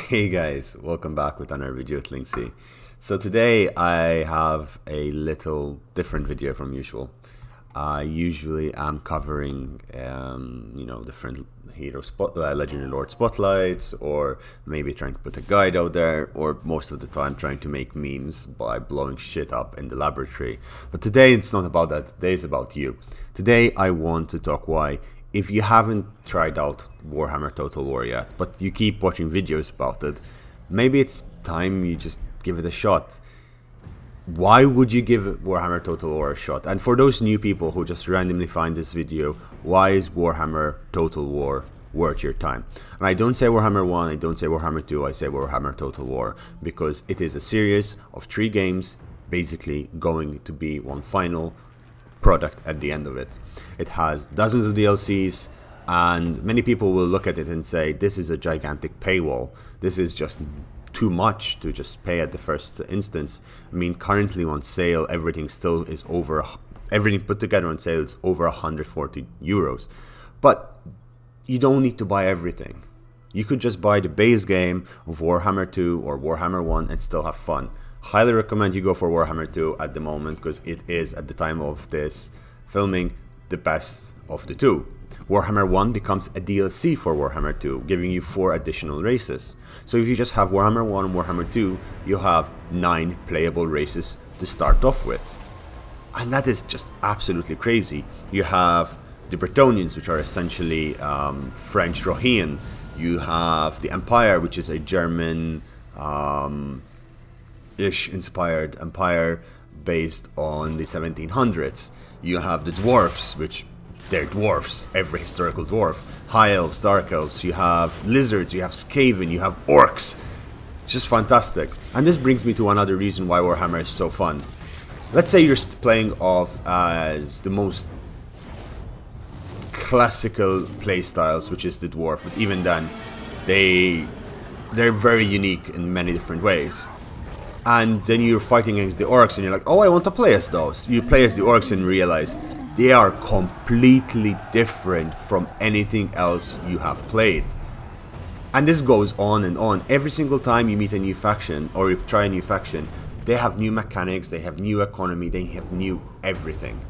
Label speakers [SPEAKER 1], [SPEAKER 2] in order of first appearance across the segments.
[SPEAKER 1] Hey guys, welcome back with another video with Linksy. So today I have a little different video from usual. Usually I'm covering, different legendary lord spotlights, or maybe trying to put a guide out there, or most of the time trying to make memes by blowing shit up in the laboratory. But today it's not about that. Today it's about you. Today I want to talk why, if you haven't tried out Warhammer Total War yet, but you keep watching videos about it, maybe it's time you just give it a shot. Why would you give Warhammer Total War a shot? And for those new people who just randomly find this video, why is Warhammer Total War worth your time? And I don't say Warhammer 1, I don't say Warhammer 2, I say Warhammer Total War, because it is a series of 3 games, basically going to be one final product at the end of it. It has dozens of DLCs, and many people will look at it and say, this is a gigantic paywall. This is just too much to just pay at the first instance. I mean, currently on sale, everything still is over, everything put together on sale is over 140 euros. But you don't need to buy everything. You could just buy the base game of Warhammer 2 or Warhammer 1 and still have fun. Highly recommend you go for Warhammer 2 at the moment, because it is, at the time of this filming, the best of the two. Warhammer 1 becomes a DLC for Warhammer 2, giving you 4 additional races. So if you just have Warhammer 1 and Warhammer 2, you have 9 playable races to start off with. And that is just absolutely crazy. You have the Bretonnians, which are essentially French Rohirrim. You have the Empire, which is a German ish inspired empire based on the 1700s. You have the dwarfs, which they're dwarfs, every historical dwarf. High elves, dark elves, you have lizards, you have Skaven, you have orcs. It's just fantastic. And this brings me to another reason why Warhammer is so fun. Let's say you're playing off as the most classical playstyles, which is the dwarf, but even then, they're very unique in many different ways. And then you're fighting against the orcs and you're like, oh, I want to play as those. You play as the orcs and realize they are completely different from anything else you have played. And this goes on and on. Every single time you meet a new faction or you try a new faction, they have new mechanics, they have new economy, they have new everything.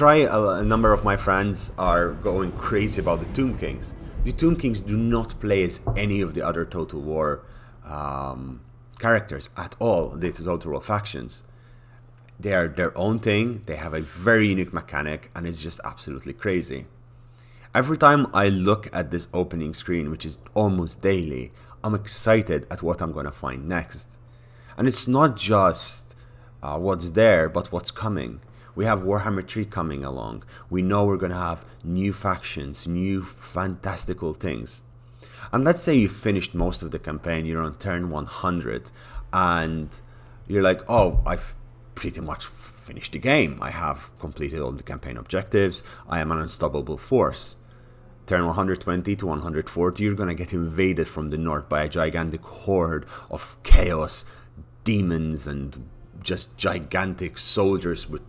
[SPEAKER 1] A number of my friends are going crazy about the Tomb Kings. The Tomb Kings do not play as any of the other Total War characters at all, the Total War factions. They are their own thing, they have a very unique mechanic, and it's just absolutely crazy. Every time I look at this opening screen, which is almost daily, I'm excited at what I'm going to find next. And it's not just what's there, but what's coming. We have Warhammer 3 coming along. We know we're going to have new factions, new fantastical things. And let's say you finished most of the campaign, you're on turn 100, and you're like, oh, I've pretty much finished the game. I have completed all the campaign objectives. I am an unstoppable force. Turn 120 to 140, you're going to get invaded from the north by a gigantic horde of chaos, demons, and just gigantic soldiers with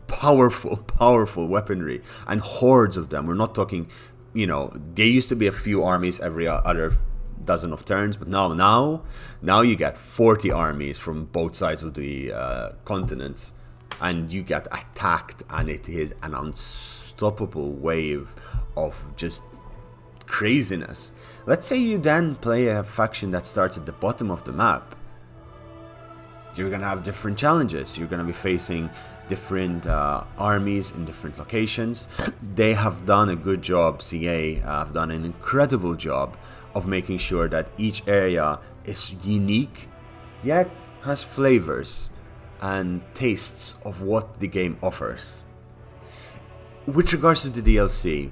[SPEAKER 1] powerful weaponry, and hordes of them. We're not talking, there used to be a few armies every other dozen of turns, but now you get 40 armies from both sides of the continents, and you get attacked, and it is an unstoppable wave of just craziness. Let's say you then play a faction that starts at the bottom of the map. You're gonna have different challenges. You're gonna be facing different armies in different locations. They have done a good job. CA have done an incredible job of making sure that each area is unique, yet has flavors and tastes of what the game offers. With regards to the DLC,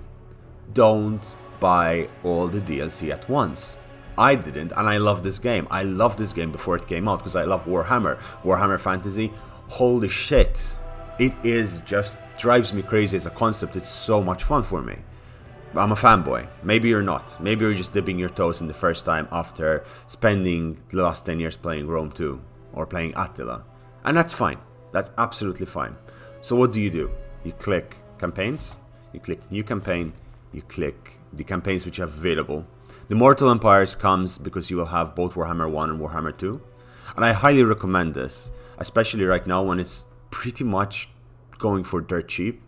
[SPEAKER 1] don't buy all the DLC at once. I didn't, and I love this game. I loved this game before it came out because I love Warhammer Fantasy. Holy shit, it is just drives me crazy as a concept. It's so much fun for me. I'm a fanboy. Maybe you're not. Maybe you're just dipping your toes in the first time after spending the last 10 years playing Rome 2 or playing Attila. And that's fine. That's absolutely fine. So what do? You click campaigns, you click new campaign, you click the campaigns which are available. The Mortal Empires comes because you will have both Warhammer 1 and Warhammer 2. And I highly recommend this, especially right now when it's pretty much going for dirt cheap.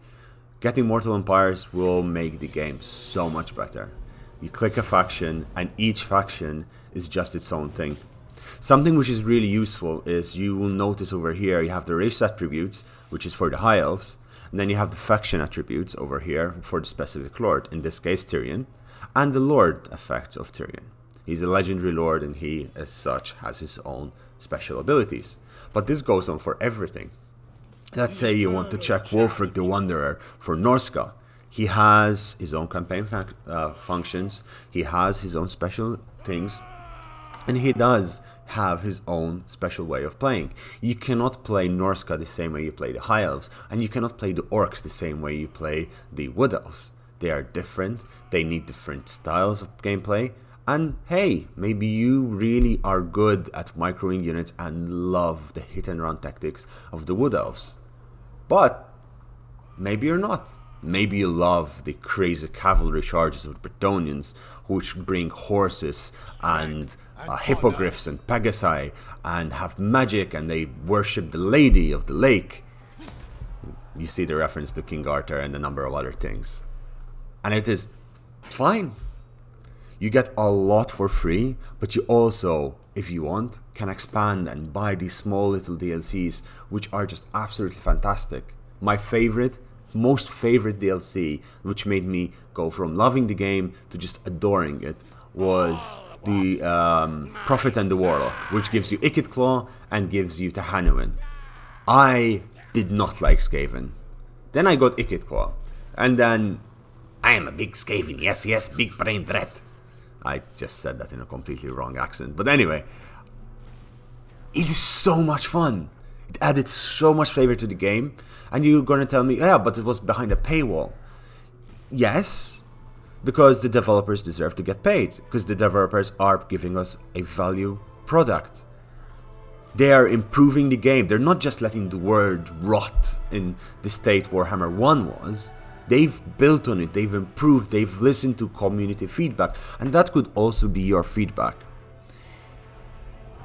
[SPEAKER 1] Getting Mortal Empires will make the game so much better. You click a faction and each faction is just its own thing. Something which is really useful is you will notice over here you have the race attributes, which is for the High Elves, and then you have the faction attributes over here for the specific lord, in this case Tyrion, and the lord effects of Tyrion. He's a legendary lord and he, as such, has his own special abilities. But this goes on for everything. Let's say you want to check Wulfric the Wanderer for Norska. He has his own campaign functions, he has his own special things, and he does have his own special way of playing. You cannot play Norska the same way you play the High Elves, and you cannot play the Orcs the same way you play the Wood Elves. They are different, they need different styles of gameplay, and hey, maybe you really are good at microing units and love the hit and run tactics of the Wood Elves. But maybe you're not. Maybe you love the crazy cavalry charges of the Bretonnians, which bring horses and hippogriffs and pegasi and have magic, and they worship the Lady of the Lake. You see the reference to King Arthur and a number of other things. And it is fine. You get a lot for free, but you also, if you want, can expand and buy these small little DLCs, which are just absolutely fantastic. My most favorite DLC, which made me go from loving the game to just adoring it, was the Prophet and the Warlock, which gives you Ikit Claw and gives you Tahanuin. I did not like Skaven. Then I got Ikit Claw, and then I am a big Skaven, yes, big brain threat. I just said that in a completely wrong accent, but anyway, it is so much fun. It added so much flavor to the game, and you're gonna tell me, yeah, but it was behind a paywall. Yes, because the developers deserve to get paid, because the developers are giving us a value product. They are improving the game. They're not just letting the world rot in the state Warhammer 1 was. They've built on it, they've improved, they've listened to community feedback, and that could also be your feedback.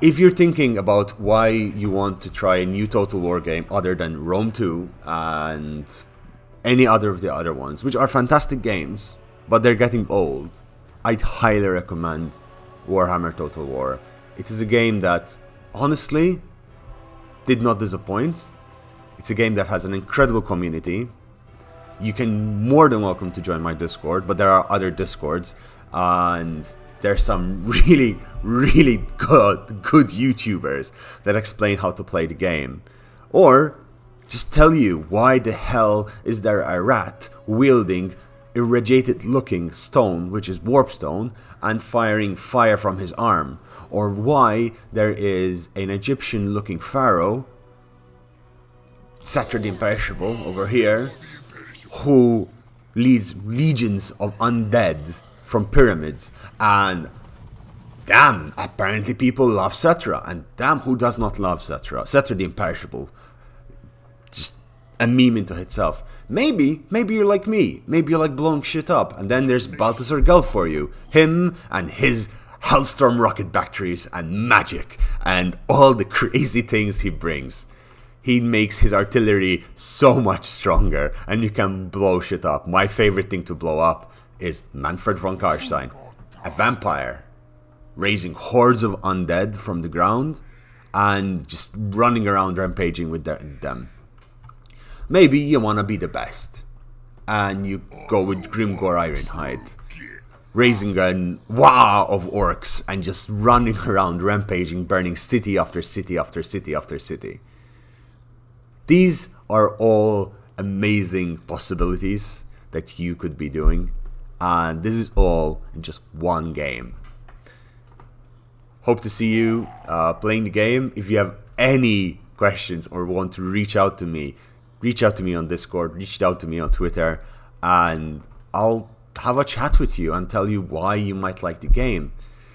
[SPEAKER 1] If you're thinking about why you want to try a new Total War game other than Rome 2 and any other of the other ones, which are fantastic games, but they're getting old, I'd highly recommend Warhammer Total War. It is a game that, honestly, did not disappoint. It's a game that has an incredible community. You can more than welcome to join my Discord, but there are other Discords, and there's some really good YouTubers that explain how to play the game. Or just tell you why the hell is there a rat wielding irradiated looking stone, which is warpstone, and firing fire from his arm. Or why there is an Egyptian looking pharaoh, Setra the Imperishable over here, who leads legions of undead from pyramids, and damn, apparently people love Setra, and damn, who does not love Setra? Setra the Imperishable, just a meme into itself. Maybe you're like me, maybe you like blowing shit up, and then there's Balthasar Gelt for you, him and his Hellstorm rocket batteries and magic, and all the crazy things he brings. He makes his artillery so much stronger, and you can blow shit up. My favorite thing to blow up is Manfred von Karstein, a vampire, raising hordes of undead from the ground, and just running around rampaging with them. Maybe you want to be the best, and you go with Grimgor Ironhide, raising a wow of orcs, and just running around rampaging, burning city after city after city after city. These are all amazing possibilities that you could be doing, and this is all in just one game. Hope to see you playing the game. If you have any questions or want to reach out to me on Discord, reach out to me on Twitter, and I'll have a chat with you and tell you why you might like the game.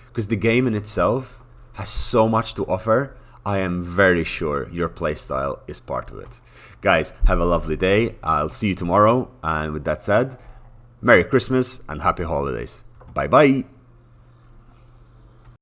[SPEAKER 1] Because the game in itself has so much to offer. I am very sure your playstyle is part of it. Guys, have a lovely day. I'll see you tomorrow. And with that said, Merry Christmas and Happy Holidays. Bye bye.